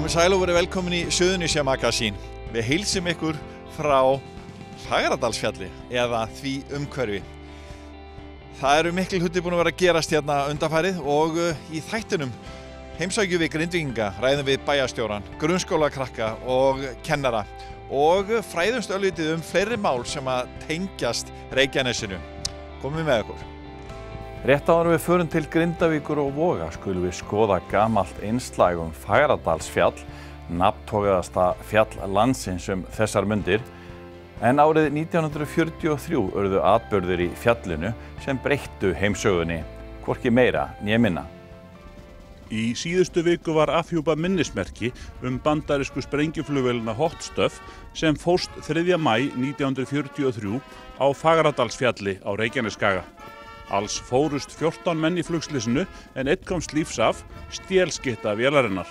Komið sæl og verið velkomin í Suðurnesja Magasín. Við heilsum ykkur frá Fagradalsfjalli eða því umhverfi. Það eru mikil hluti búin að vera að gerast hérna undanfarið og í þættinum heimsækjum við Grindvíkinga, ræðum við bæjarstjórann, grunnskólakrakka og kennara og fræðumst örlítið fleiri mál sem að tengjast Reykjanesinu. Komið með okkur. Rétt áður við förum til Grindavíkur og Voga skulum við skoða gamalt innslag Fagradalsfjall, nafntogaðasta fjall landsins þessar mundir. En árið 1943 urðu atburðir í fjallinu sem breyttu heimsögunni, hvorki meira né minna. Í síðustu viku var afhjúpað minnismerki bandarísku sprengjuflugvélina Hot Stuff sem fórst 3. maí 1943 á Fagradalsfjalli á Reykjanesskaga. Alls fórust 14 menn í flugslysinu en einn komst lífs af, stélskytta vélarinnar.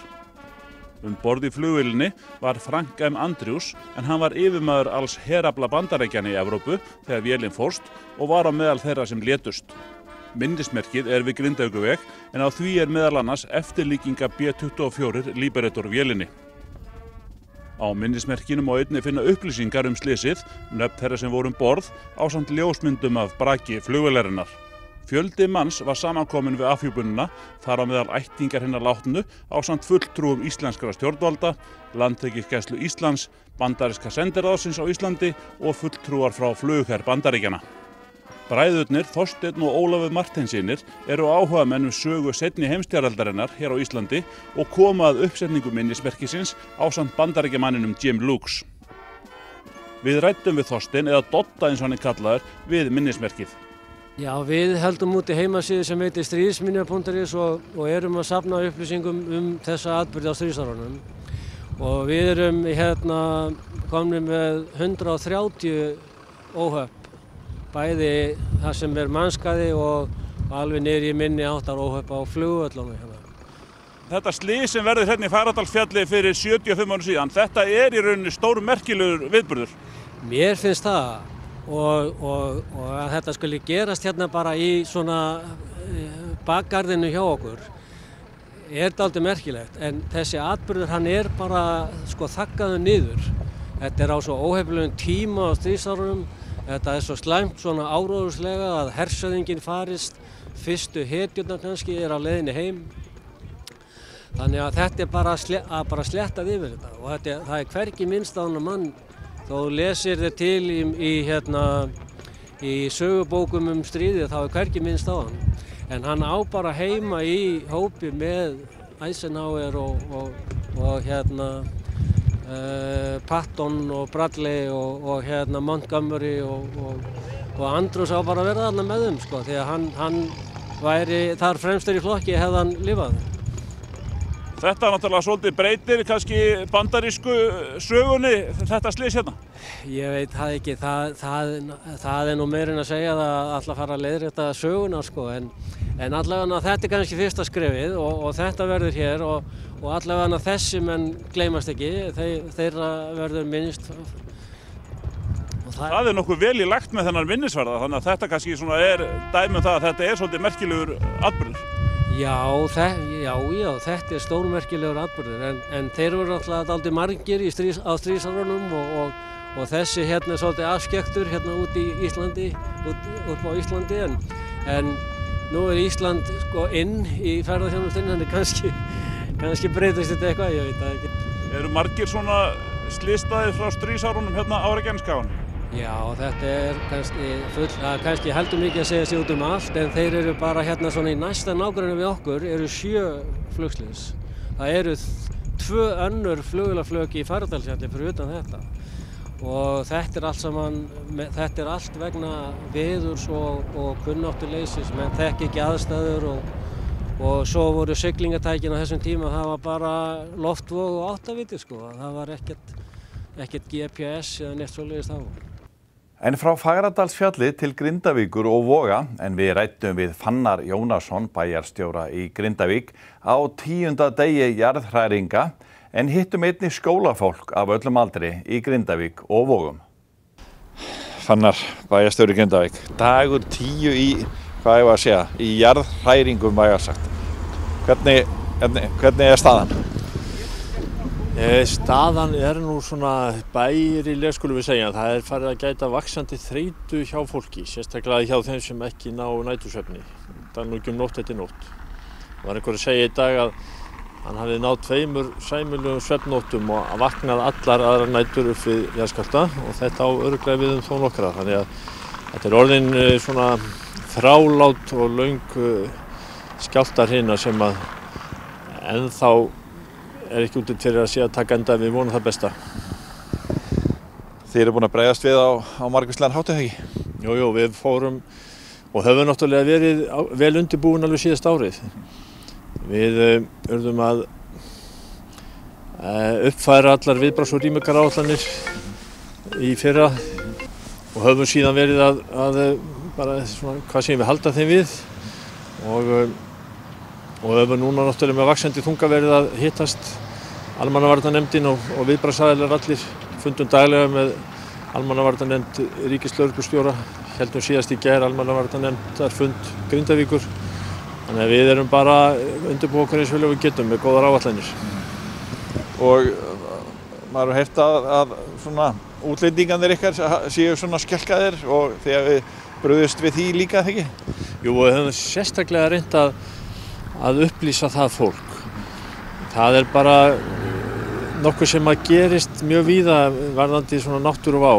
Borð í flugvélinni var Frank M. Andrews en hann var yfirmaður alls herafla Bandaríkjanna í Evrópu þegar vélin fórst og var á meðal þeirra sem létust. Minnismerkið við Grindavíkurveg en á því meðal annars eftirlíkinga B-24 Liberator vélinni. Á minnismerkinu má einnig finna upplýsingar slysið, nöfn þeirra sem voru borð ásamt ljósmyndum af braki flugvélarinnar. Fjöldi manns var samankominn við afhjúpunina, þar á meðal ættingjar hinna látnu ásamt fulltrúum íslenskra stjórnvalda, Landhelgisgæslu Íslands, bandaríska sendiráðsins á Íslandi og fulltrúar frá flugher Bandaríkjanna. Bræðurnir Þorsteinn og Ólafur Marteinssyni eru áhugamenn sögu seinni heimsstyrjaldarinnar hér á Íslandi og koma að uppsetningu minnismerkisins ásamt Bandaríkjamanninum Jim Lukes. Við ræddum við Þorsteinn eða Dodda eins og hann kallaður við minnismerkið. Já, við heldum úti heimasíðu sem heitir stríðsminjar.is og erum að safna upplýsingum þessa atburði á stríðsárunum. Og við erum komin með 130 óhöpp, bæði það sem mannskaði og alveg niður í minni áttar óhöpp á flugvöllunum hérna. Þetta slys sem verður hérna í Fagradalsfjalli fyrir 75 árum síðan, þetta í rauninni stórmerkilegur viðburður. Mér finnst það. Og að þetta skuli gerast hérna bara í svona bakgarðinu hjá okkur dálítið merkilegt, en þessi atburður hann bara þaggaður niður. Þetta á svo óheppilegum tíma á stríðsárunum, þetta svo slæmt svona áróðurslega að hershöfðinginn farist, fyrstu hetjurnar kannski á leiðinni heim. Þannig að þetta bara sléttað yfir þetta og það hvergi minnst á hana mann. Þó lesir þér til í sögubókum stríðið þá hvergi minnst á hann. En hann á bara heima í hópi með Eisenhower og Patton og Bradley og Montgomery og Andrews á bara að vera þarna með þeim því að hann væri þar fremstur í flokki hefði hann lifað. Þetta náttúrulega svolítið breytir kannski bandarísku sögunni, þetta slys hérna? Ég veit það ekki, það nú meira en að segja það að fara að leiðrétta söguna en allavega þetta kannski fyrsta skrefið og þetta verður hér og allavega þessi menn gleymast ekki, þeirra verður minnst. Það nokkuð vel í lagt með þennan minnisvarða, þannig að þetta kannski dæmi það að þetta svolítið merkilegur atburður. Já, þetta stórmerkilegur atburður en þeir voru alltaf dálítið margir á stríðsárunum og þessi svolítið afskekktur út í Íslandi, upp á Íslandi en nú Ísland inn í ferðaþjónustunni, kannski breytist þetta eitthvað, ég veit það ekki. Eru margir svona slysstaðir frá stríðsárunum hérna á Reykjanesskaganum? Já, þetta kannski heldur mikið að segja sig út allt, en þeir eru bara svona í næsta nágrenni við okkur, 7 flugslys. Það eru 2 önnur flugvélaflök í Fagradalsfjalli fyrir utan þetta. Og þetta allt vegna veðurs og kunnáttuleysis, menn þekki ekki aðstæður og svo voru siglingatækin á þessum tíma, það var bara loftvog og áttaviti það var ekkert GPS eða neitt svoleiðis þá. En frá Fagradalsfjalli til Grindavíkur og Voga, en við ræddum við Fannar Jónasson, bæjarstjóra í Grindavík, á 10. degi jarðhræringa, en hittum einnig skólafólk af öllum aldri í Grindavík og Vogum. Fannar, bæjarstjóri í Grindavík, dagur 10 í jarðhræringum vægast sagt. Hvernig staðan? Staðan nú svona bærileg skulum við segja. Það farið að gæta vaxandi þreytu hjá fólki, sérstaklega hjá þeim sem ekki ná nætursvefni. Það nú ekki nótt eftir nótt. Það var einhver að segja í dag að hann hafði náð 2 sæmilegum svefnnóttum og vaknað allar aðrar nætur upp við jarðskjálfta og þetta á örugglega við þó nokkra. Þannig að þetta orðin svona þrálát og löng skjálftahrina sem að ennþá ekki útlit fyrir að sé að taka enda, við vonum það besta. Þið eru búin að bregðast við á margvíslegan hátt, eða ekki? Jú, við fórum og höfum náttúrulega verið vel undirbúin alveg síðast árið. Við urðum að uppfæra allar viðbragðs- og rýmingaráætlanir í fyrra og höfum síðan verið að bara svona hvað sem við halda þeim við og höfum núna náttúrulega með vaxandi þunga verið að hittast almannavarnanefndin og viðbragðsaðilar allir, fundum daglega með almannavarnanefnd ríkislögreglustjóra, héldum síðast í gær almannavarnanefndarfund Grindavíkur. Þannig að við erum bara undirbúið okkur eins vel og við getum með góðar áætlanir. Og maður hefur heyrt að svona útlendingarnir ykkar séu svona skelkaðir og þegar við brugðust við því líka, eða ekki? Jú, við höfum sérstaklega reynt að upplýsa það fólk. Það bara nokkuð sem að gerist mjög víða varðandi svona náttúruvá.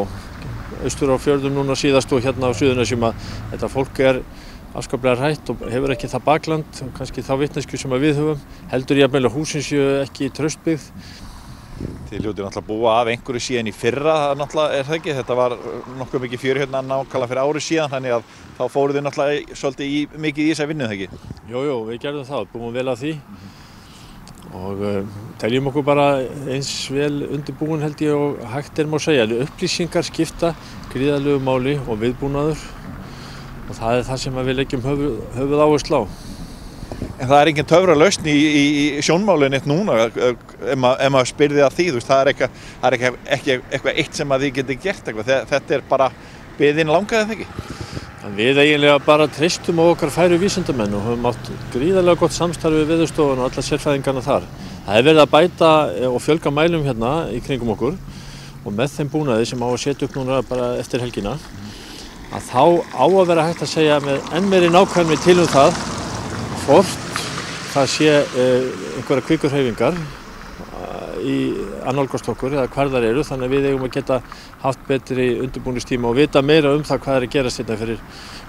Austur á fjörðum núna síðast og hérna á Suðurnesjum að þetta fólk afskaplega hrætt og hefur ekki það bakland, kannski þá vitneskju sem við höfum. Heldur jafnvel að húsin séu ekki traustbyggð. Þið hljótið náttúrulega búa af einhverju síðan í fyrra, það náttúrulega það ekki. Þetta var nokkuð mikið fjör hérna nákvæmlega fyrir ári síðan, þannig að þá fóruð þið náttúrulega svolítið mikið í þessa vinnu, það ekki? Jú, við gerðum það, búum vel að því og teljum okkur bara eins vel undirbúin held ég og hægt má segja. Upplýsingar skipta gríðarlegu máli og viðbúnaður og það það sem við leggjum höfuð áherslu á. En það engin töfralausn í sjónmálinu núna, ef maður spyrði að því, það ekki eitthvað eitt sem að þið getið gert eitthvað, þetta bara biðin langaði það ekki? Við eiginlega bara treystum á okkar færu vísindamenn og höfum átt gríðarlega gott samstarf við Veðurstofuna og alla sérfræðingarna þar. Það verið að bæta og fjölga mælum hérna í kringum okkur og með þeim búnaði sem á að setja upp núna bara eftir helgina, að þá á að vera hægt að segja með enn meiri nákvæmni til það hvort það sé einhverja kvikurhreyfingar í annálgast okkur eða hvar þær eru, þannig að við eigum að geta haft betri undirbúningstíma og vita meira það hvað að gerast hérna fyrir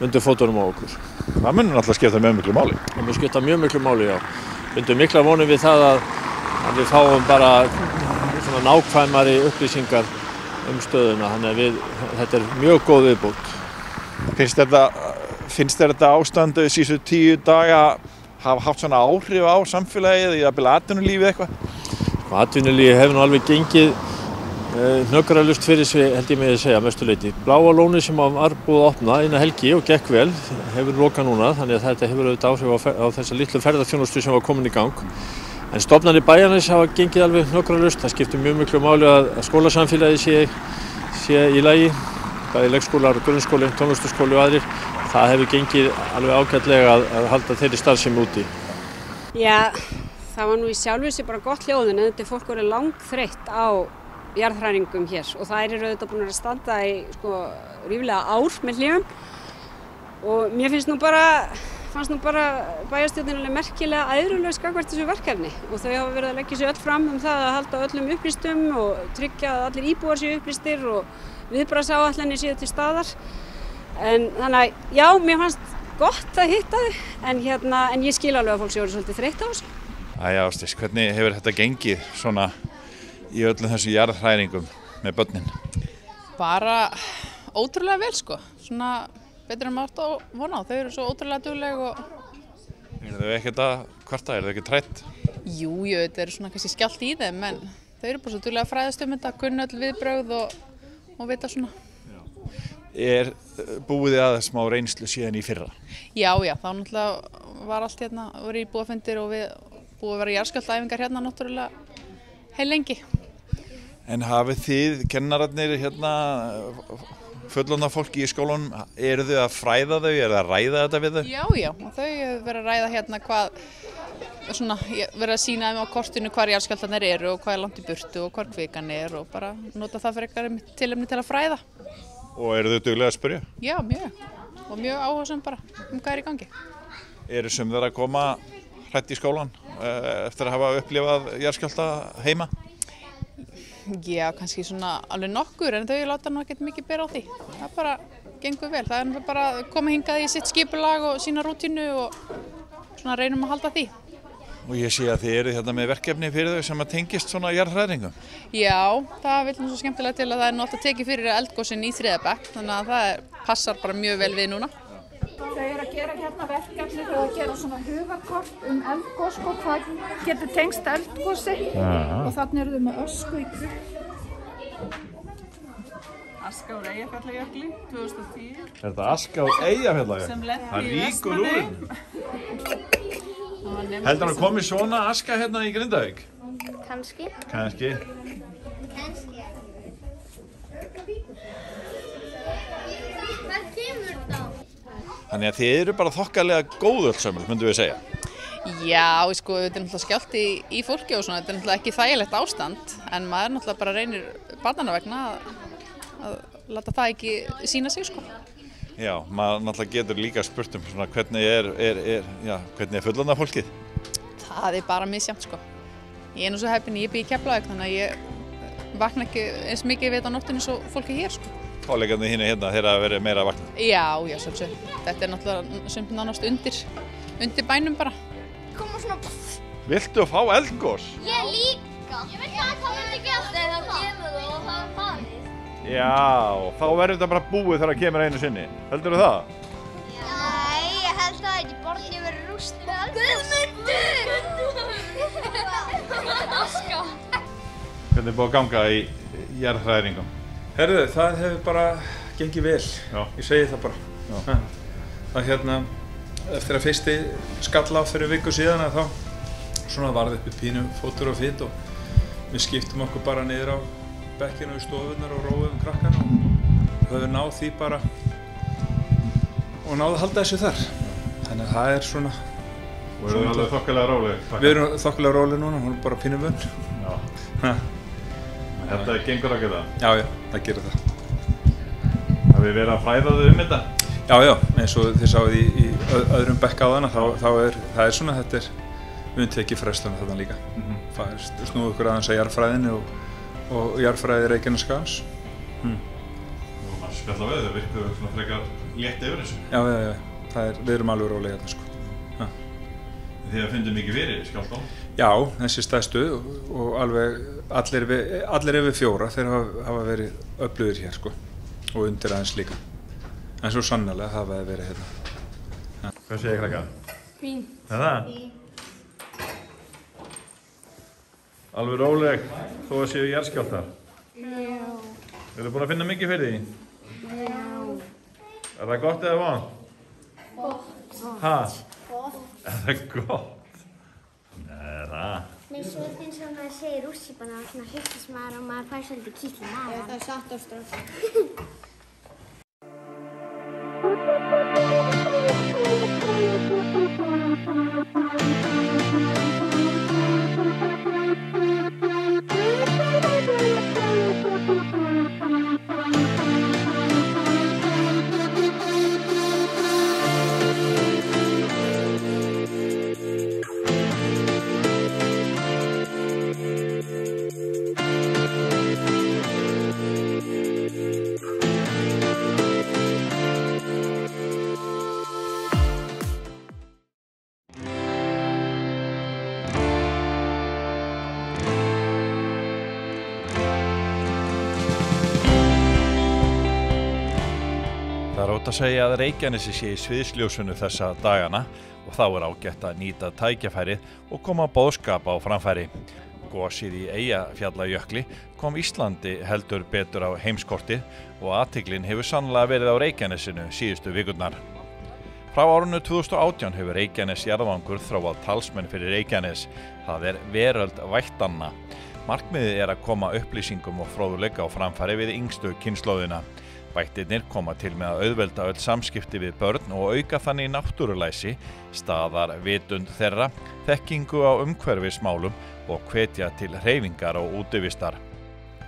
undir fótunum á okkur. Það mun náttúrulega skipta mjög miklu máli. Það mun skipta mjög miklu máli, já. Bindum mikla vonum við það að við fáum bara svona nákvæmari upplýsingar stöðuna, þannig að þetta mjög góð viðbót. Finnst þér þetta ástand síðustu 10 daga hafa haft svona áhrif á samfélagið, jafnvel atvinnulífið eitthvað? Atvinnulífið hefur nú alveg gengið hnökralaust fyrir sig, held ég með að segja, mestu leyti. Bláa lónið sem var búið að opna eina helgi og gekk vel, hefur lokað núna, þannig að þetta hefur auðvitað áhrif á þessa litlu ferðaþjónustu sem var komin í gang. En stofnanir bæjarins hafa gengið alveg hnökralaust. Það skiptir mjög miklu máli að skólasamfélagið sé í lagi, bæði leikskólar, grunnskóli, tónlistarskóli og aðrir. Það hefur gengið alveg ágætlega að halda þeirri starfsemi úti. Já, það var nú í sjálfu sér bara gott hljóðin, en þetta fólk verið langþreytt á jarðhræringum hér og það eru auðvitað búin að standa í ríflega ár með hléum og mér fannst nú bara bæjarstjórnin alveg merkilega æðrulaus gagnvart þessu verkefni og þau hafa verið að leggja sig öll fram það að halda öllum upplýstum og tryggja að allir íbúar séu upplýstir og viðbragðsáætlanir séu til staðar. En þannig að já, mér fannst gott að hitta þau en ég skil alveg að fólk séu svolítið þreytt á þessu. Æja, Ásdís, hvernig hefur þetta gengið svona í öllum þessu jarðhræringum með börnin? Bara ótrúlega vel svona betur en maður átt að vona á. Þau eru svo ótrúlega dugleg og... Eru þau ekkert að kvarta, eru þau ekkert hrædd? Jú, þetta eru svona kannski skjálft í þeim en þau eru bara svo duglega að fræðast þetta, kunna öll viðbrögð og vita svona. Er búið að smá reynslu síðan í fyrra? Já, þá náttúrulega var allt hérna, voru í búafundir og við búið að vera jarðskjálftaæfingar hérna náttúrulega heil lengi. En hafið þið, kennararnir fullorðna fólki í skólanum, eru þau að fræða þau, eru þau að ræða þetta við þau? Já, og þau hefur verið að ræða hérna svona verið að sýna þeim á kortinu hvar jarðskjálftarnir eru og hvað langt í burtu og hvar kvikan og bara nota það frekar tilefni til að fræða. Og eru þau duglega að spyrja? Já, mjög. Og mjög áhugasöm bara hvað í gangi. Eru sum þeirra að koma hrædd í skólan eftir að hafa upplifað jarðskjálfta heima? Já, kannski svona alveg nokkur en þau láta nú ekkert mikið bera á því. Það bara gengur vel. Það er bara að koma hingað í sitt skipulag og sína rútínu og svona reynum að halda því. Og ég sé að þið eru hérna með verkefni fyrir þau sem að tengist svona jarðhræringum. Já, það vil nú svo skemmtilega til að það er nú alltaf tekið fyrir eldgosin í 3. bekk, þannig að það passar bara mjög vel við núna. Þau eru að gera hérna verkefni, þau eru að gera svona hugarkort eldgos og hvað getur tengst eldgosi og þannig eru þau með ösku í krukku. Aska úr Eyjafjallajökli 2010. Er þetta aska úr Eyjafjallajökli? Sem lenti Það í ríkur úr henni. Heldur hann komið svona aska hérna í Grindavík? Kannski. Kannski. Hvað kemur þá? Þannig að þið eru bara þokkalega góðöldsömmul, myndum við segja. Já, sko, þetta er náttúrulega skjálfti í fólki og svona, þetta er náttúrulega ekki þægilegt ástand, en maður náttúrulega bara reynir barnanna vegna að láta það ekki sína sig, sko. Já, maður náttúrulega getur líka spurt svona hvernig hvernig er fullorðna fólkið? Það er bara misjafnt, sko. Ég er nú svo heppin, ég bý í Keflavík, þannig að ég vakna ekki eins mikið við þetta á nóttunni svo fólki hér, sko. Kollegarnir hinn hérna þeirra að vera meira að vakna? Já, sjálfsög. Þetta er náttúrulega sumt nánast undir bænum bara. Koma svona... Viltu fá eldgos? Ég líka. Ég veit hvað það myndi gera þegar það kemur og það er farið. Já, þá verður þetta bara búið þegar það kemur einu sinni. Heldurðu það? Nei, ég held það ekki. Borgin verður rústir með eldgos. Guðmundur! Aska. Hvernig er búið að ganga í jarðhræringum? Herðu, það hefur bara gengið vel. Já. Ég segi það bara. Það hérna, eftir að fyrsti skall á fyrir viku síðan að þá svona varði uppi pínu fótur og fit og við skiptum okkur bara niður á bekkinu í stofunar og róðum krakkana og höfum náð því bara og náðu að halda þessu þar. Þannig að það er svona... Og eru þið alveg þokkalega róleg? Við erum þokkalega róleg núna, hún er bara pínu vönn. Já. Þetta gengur ekki það? Já, það gerir það. Hafið þið verið að fræða þau þetta? Já, eins og þið sáuð í öðrum bekk á þarna, það er svona, þetta er, við höfum tekið fræðsluna þarna líka. Snúið okkur aðeins að jarðfræðinni og jarðfræði Reykjanesskagans. Og maður spjalla við, þau virkuðu svona frekar létt yfir þessu? Já, við erum alveg rólegir þarna, sko. Þið hafið fundið mikið fyrir skjálftum? Já, þessi stærstu og alveg allir yfir 4 þeir hafa verið öflugir hér, sko, og undir aðeins líka. En svo sannarlega hafa það verið hérna. Hvað segir krakka? Fín. Er það? Alveg róleg, þó að séu jarðskjálftar? Já. Eru búin að finna mikið fyrir því? Já. Er það gott eða vont? Gott. Ha? Gott. Er það gott? Nei, það. Nei, svo er eins og maður segir rússíbana og svona hristist maður og maður fær svolítið kýll í maður. Já, það er satt á strafn. Það er ótt að segja að Reykjanesi sé í sviðsljósinu þessa dagana og þá er ágætt að nýta tækjafærið og koma boðskap á framfæri. Gosið í Eyjafjallajökli kom Íslandi heldur betur á heimskortið og athyglin hefur sannlega verið á Reykjanesinu síðustu vikurnar. Frá árinu 2018 hefur Reykjanes jarðvangur þróað talsmenn fyrir Reykjanes. Það er veröld vættanna. Markmiðið er að koma upplýsingum og fróðleika á framfæri við yngstu kynslóðina. Vættirnir koma til með að auðvelda öll samskipti við börn og auka þannig náttúrulæsi, staðar vitund þeirra, þekkingu á umhverfismálum og hvetja til hreyfingar og útivistar.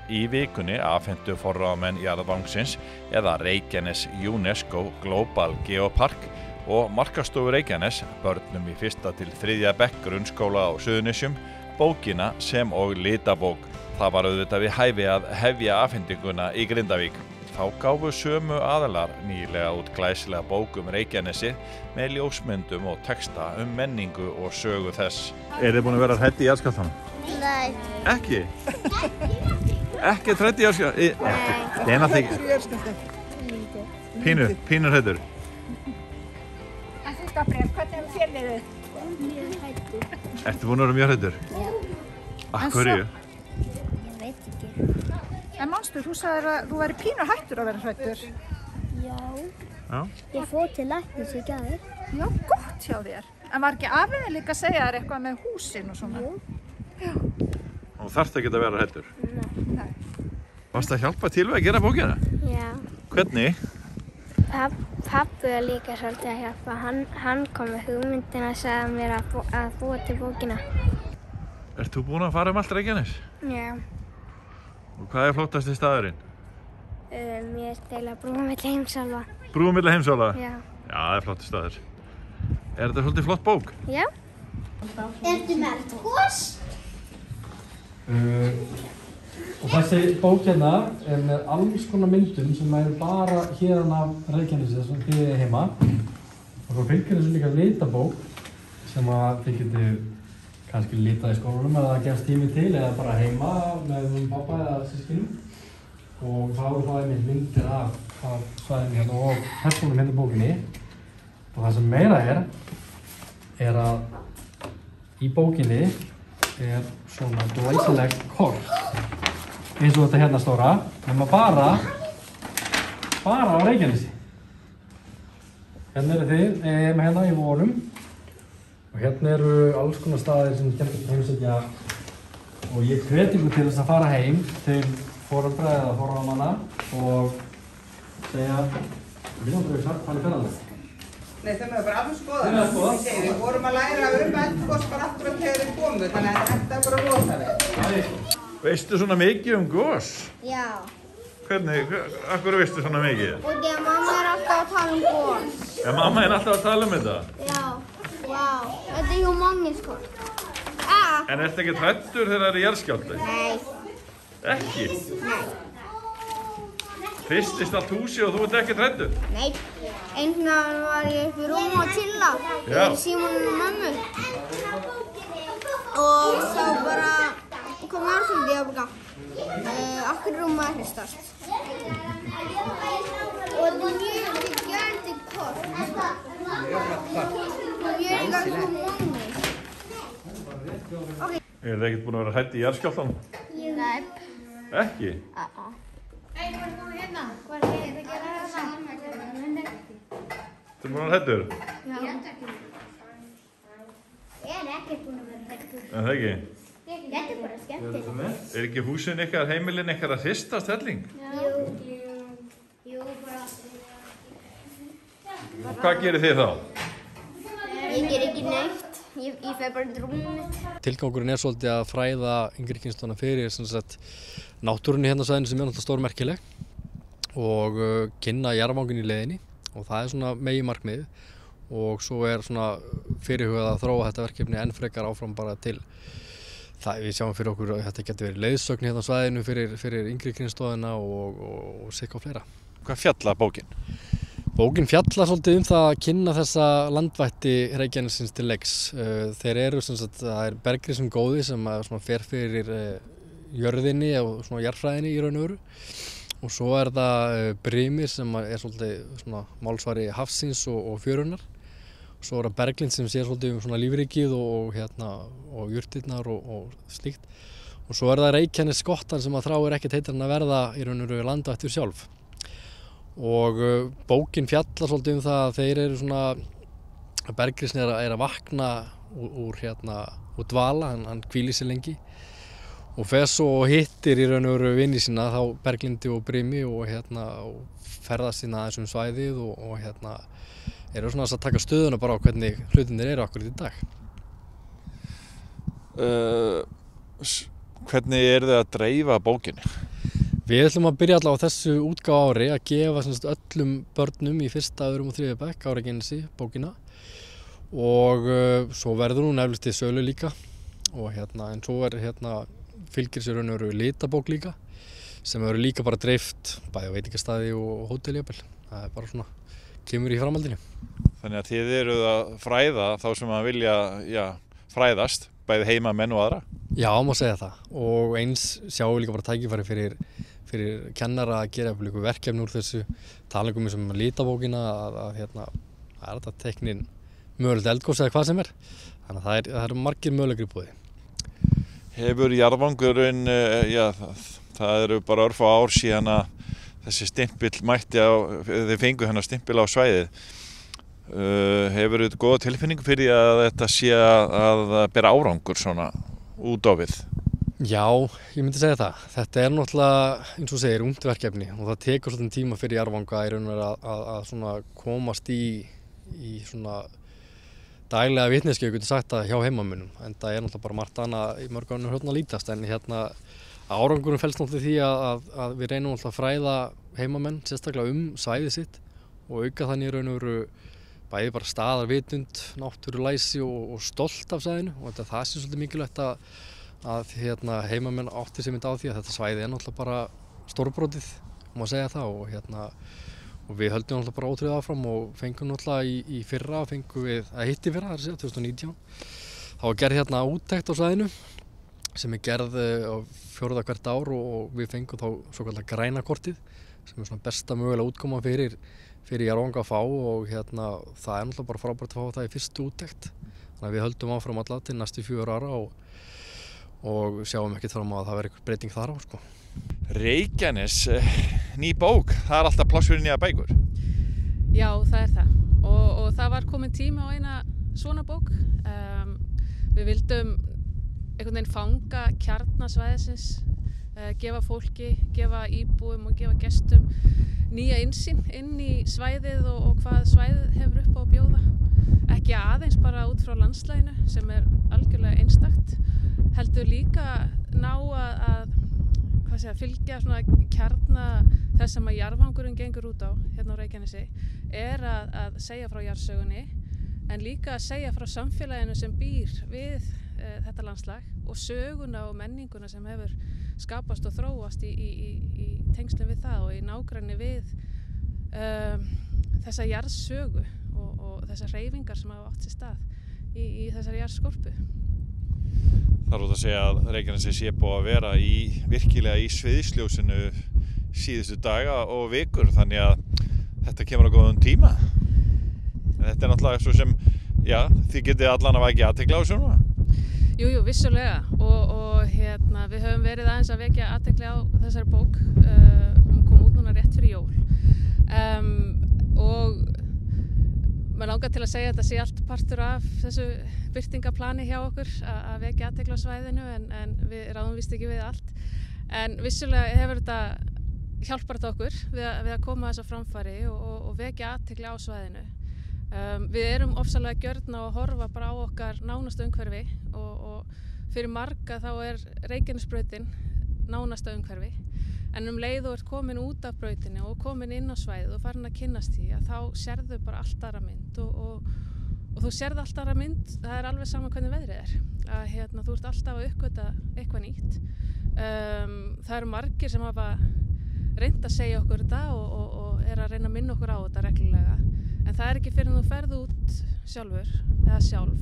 Í vikunni afhentu forráðamenn jarðvangsins eða Reykjanes UNESCO Global Geopark og Markastofu Reykjanes börnum í 1. til 3. bekk grunnskóla á Suðurnesjum bókina sem og litabók. Það var auðvitað við hæfi að hefja afhendinguna í Grindavík. Þá gáfu sömu aðilar nýlega út glæsilega bók Reykjanesi með ljósmyndum og texta menningu og sögu þess. Þið búin að vera hrædd í jarðskjálftanum? Nei. Ekki? Ekki hrædd í jarðskjálftanum? Ekki. Það er náttúrulega ekki. Pínur hræddur. En þú Gabriel, hvernig þér liðið? Mjög hræddur. Ertu búin að vera mjög hræddur? Já. Af hverju? Ég veit ekki. En manstu, þú sagðir að þú væri pínu hættur að vera hræddur. Já. Ég fór til læknis í gær. Já, gott hjá þér. En var ekki afiðin líka að segja þér eitthvað með húsin og svona? Jú. Já. Og þarft ekki að vera hræddur? Nei. Varstu að hjálpa til við að gera bókina? Já. Hvernig? Pabbi var líka svolítið að hjálpa. Hann kom með hugmyndina og sagði mér að búa til bókina. Ert þú búin að fara allt Reykjanes? Já. Og hvað er flottasti staðurinn? Mér er eiginlega brúin milli heimsálfa. Brúin milli heimsálfa? Já. Já, það er flotti staður. Er þetta svolítið flott bók? Já. Ertu með eldgos? Og þessi bók hérna er með alls konar myndum sem er bara hérna af Reykjanesi sem þið er heima. Og svo fylgir þessu líka litabók sem að þið getur kannski litað í skólanum eða það gefst tími til eða bara heima með pappa eða systkinum. Og þá eru það einmitt myndir af svæðinu hérna og persónum hérna í bókinni. Og það sem meira er að í bókinni er svona glæsilegt kort eins og þetta hérna stóra, nema bara á Reykjanesi. Hérna eru þið með hérna í vorum og hérna eru alls konar staðir sem skemmtilegt að heimsækja og ég hveti ykkur til þess að fara heim til foreldra eða forráðamanna og segja við hvað er ferðanlegt. Nei, þau mögum bara alveg skoða. Við vorum að læra eldgos bara aftur þegar þau komu, þannig að þetta er bara rosalega. Veistu svona mikið gos? Já. Hvernig, af hverju veistu svona mikið? Og því að mamma er alltaf að tala gos. Er mamma alltaf að tala þetta? Já. Vá. Þetta er humanískort. En ertu ekki hræddur þegar það jarðskjálfti? Nei. Ekki? Nei. Hristist allt húsi og þú ert ekki hræddur? Nei. Einhvern veginn var ég upp í rúmi að chilla. Já. Í símanum og mömmu. Og þá bara kom Arfindi og bara okkur rúmið að hristast. Og þetta er mjög gjörndi kort. Mjög gjörndi humanísk. Er þið ekkert búin að vera hrædd í jarðskjálftanum? Nei. Ekki? Hey, hvað er það hérna? Hvað er það að gera hérna? Þú búin að vera hræddur? Já. Ég er ekki búin að vera hræddur. En það ekki? Þetta er bara skemmtilegt. Er ekki húsin ykkar, heimilin ykkar að hristast helling? Jú, bara. Hvað gerir þið þá? Ég ger ekki neitt. Ég fer bara í rúmið mitt. Tilgangurinn er svolítið að fræða yngri kynslóðina fyrir náttúrunni hérna á svæðinu sem er náttúrulega stórmerkileg og kynna jarðvanginn í leiðinni og það er svona meginmarkmið og svo er svona fyrirhugað að þróa þetta verkefni enn frekar áfram bara til það við sjáum fyrir okkur að þetta getur verið leiðsögn hérna á svæðinu fyrir yngri kynslóðina og sikka á fleira. Hvað fjallar bókin? Bókin fjallar svolítið það að kynna þessa landvætti Reykjanesins til leiks. Þeir eru það er bergrisum góði sem fer fyrir jörðinni og svona jarðfræðinni í raun og veru. Og svo er það brimir sem er svolítið málsvari hafsins og fjörunar. Svo er það berglind sem sér svolítið svona lífríkið og jurtirnar og slíkt. Og svo er það Reykjanes skottan sem að þráir ekkert heitar en að verða í raun og veru landvættur sjálf. Og bókin fjallar svolítið það að þeir eru svona bergrisn er að vakna úr dvala, hann hvílir sér lengi og fer svo og hittir í raun og veru vini sína þá Berglindi og Brimi og ferðast inn aðeins svæðið og eru svona að taka stöðuna bara á hvernig hlutirnir eru akkurat í dag. Hvernig þið að dreifa bókinni? Við ætlum að byrja allavega á þessu útgáfu ári að gefa öllum börnum í 1., 2. og 3. bekk á Reykjanesi bókina og svo verður hún eflaust til sölu líka og en svo fylgir sér raun og veru litabók líka sem verður líka bara dreift bæði á veitingastaði og hóteljafnvel. Það er bara svona, kemur í framhaldinu. Þannig að þið eruð að fræða þá sem að vilja fræðast, bæði heimamenn og aðra? Já, má segja það og eins sjáum við líka bara tækifæri fyrir kennara að gera verkefni úr þessu talingum sem litabókina að er þetta teknin mögulegt eldgos eða hvað sem er. Þannig að það eru margir mögulegir í boði. Hefur jarðvangurinn, það eru bara örfá ár síðan að þessi stimpill mætti þið fengu hennar stimpill á svæðið. Hefur þið góða tilfinningu fyrir að þetta sé að bera árangur svona út á við? Já, ég myndi segja það. Þetta er náttúrulega, eins og segir, ungt verkefni og það tekur svolítið tíma fyrir jarðvanga í raun og veru að svona komast í svona daglega vitneskju, ég geti sagt það, hjá heimamönnum. En það er náttúrulega bara margt annað í mörg önnur að lítast. En árangurinn felst náttúrulega því að við reynum náttúrulega að fræða heimamenn, sérstaklega svæðið sitt og auka þannig í raun og veru bæði bara staðarvitund, náttúrulæsi og stolt af svæðinu og það sé svolítið mikilvægt að heimamenn átti sig mynd á því að þetta svæði er náttúrulega bara stórbrotið, má segja það og við höldum náttúrulega bara ótrúið áfram og fengum náttúrulega í fyrra, hitti fyrra, það er 2019. Það var gerð úttekt á svæðinu sem er gerð á 4. hvert ár og við fengum þá svokallega græna kortið sem er svona besta mögulega útkoma fyrir jarðvanga að fá og það er náttúrulega bara frábært að fá það í fyrstu úttekt. Þannig að við höldum áfram alla til næstu 4 ára og sjáum ekkert fram á að það verður eitthvað breyting þar á sko. Reykjanes, ný bók, það er alltaf pláss fyrir nýja bækur. Já, það er það og það var komin tími á eina svona bók. Við vildum einhvern veginn fanga kjarnasvæðisins, gefa fólki, gefa íbúum og gefa gestum nýja innsýn inn í svæðið og hvað svæðið hefur upp á að bjóða. Ekki aðeins bara út frá landslaginu sem er algjörlega einstakt, heldur líka ná að fylgja svona kjarna þess sem að jarðvangurinn gengur út á hérna á Reykjanesi er að segja frá jarðsögunni en líka að segja frá samfélaginu sem býr við þetta landslag og söguna og menninguna sem hefur skapast og þróast í tengslum við það og í nágrenni við þessa jarðsögu og þessar hreyfingar sem hafa átt sér stað í þessari jarðskorpu. Það er út að segja að Reykjanesi sé búið að vera virkilega í sviðsljósinu síðustu daga og vikur þannig að þetta kemur á góðum tíma. En þetta er náttúrulega svo sem, þið getið allan að vekja athygli á þessu núna? Jú, vissulega og við höfum verið aðeins að vekja athygli á þessari bók, hún kom út núna rétt fyrir jól og maður langar til að segja að þetta sé allt partur af þessu birtingaplani hjá okkur að vekja athygli á svæðinu en við ráðum víst ekki við allt. En vissulega hefur þetta hjálpar þetta okkur við að koma þess á framfæri og vekja athygli á svæðinu. Við erum ofsalega gjörn á að horfa bara á okkar nánasta umhverfi og fyrir marga þá er Reykjanesbrautin nánasta umhverfi. En leið og ert komin út af brautinni og komin inn á svæðið og farin að kynnast því að þá sérðu bara allt aðra mynd og þú sérðu allt aðra mynd, það er alveg saman hvernig veðrið er. Að þú ert alltaf að uppgöta eitthvað nýtt. Það eru margir sem hafa reynt að segja okkur þetta og er að reyna að minna okkur á þetta reglulega. En það er ekki fyrir að þú ferð út sjálfur eða sjálf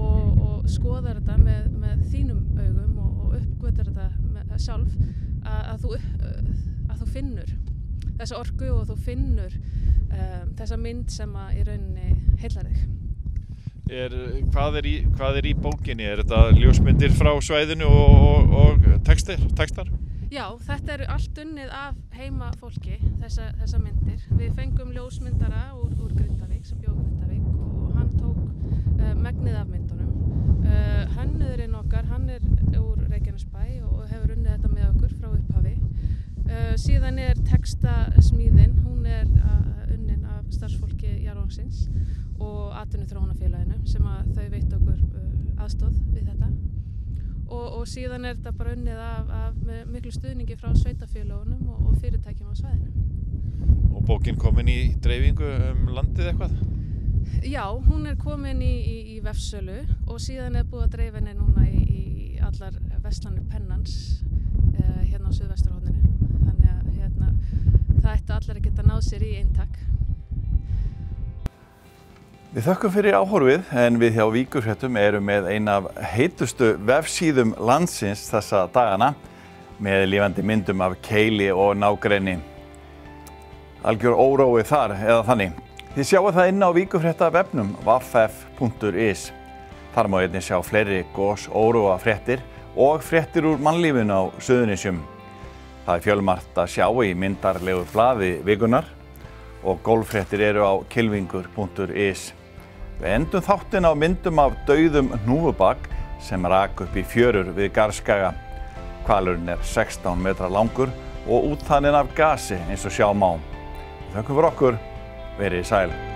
og skoðar þetta með þínum augum og uppgötar þetta sjálf að þú finnur þessa orku og þú finnur þessa mynd sem að í rauninni heillar þig. Hvað er í bókinni? Er þetta ljósmyndir frá svæðinu og textar? Já, þetta eru allt unnið af heimafólki, þessa myndir. Við fengum ljósmyndara úr Grindavík sem bjó í Grindavík og hann tók megnið af myndunum. Hönnuðurinn okkar, hann er úr Reykjanesbæ og hefur unnið þetta með okkur frá upphafi. Síðan er textasmíðin, hún er unnin af starfsfólki jarðvangsins og atvinnuþróunarfélaginu sem að þau veitt okkur aðstoð við þetta. og síðan þetta bara unnið af miklu stuðningi frá sveitarfélögunum og fyrirtækjum á svæðinu. Og bókin komin í dreifingu landið eitthvað? Já, hún komin í vefsölu og síðan búið að dreifa henni núna í allar verslanir Pennans hérna á Suðvesturhorninu. Þannig að það ætti allir að geta náð sér í eintak. Við þökkum fyrir áhorfið en við hjá Víkurfréttum erum með eina af heitustu vefsíðum landsins þessa dagana með lifandi myndum af Keili og nágrenni. Algjör órói þar eða þannig. Þið sjáu það inn á Víkurfrétta vefnum www.vf.is. Þar má einnig sjá fleiri óróa fréttir og fréttir úr mannlífinu á Suðurnesjum. Það fjölmargt að sjá í myndarlegu blaði vikunar og golffréttir eru á kylfingur.is. Við endum þáttinn á myndum af dauðum hnúfubak sem rak upp í fjörur við Garðskaga. Hvalurinn 16 metra langur og útþaninn af gasi eins og sjá má. Þökkum fyrir okkur, verið sæl.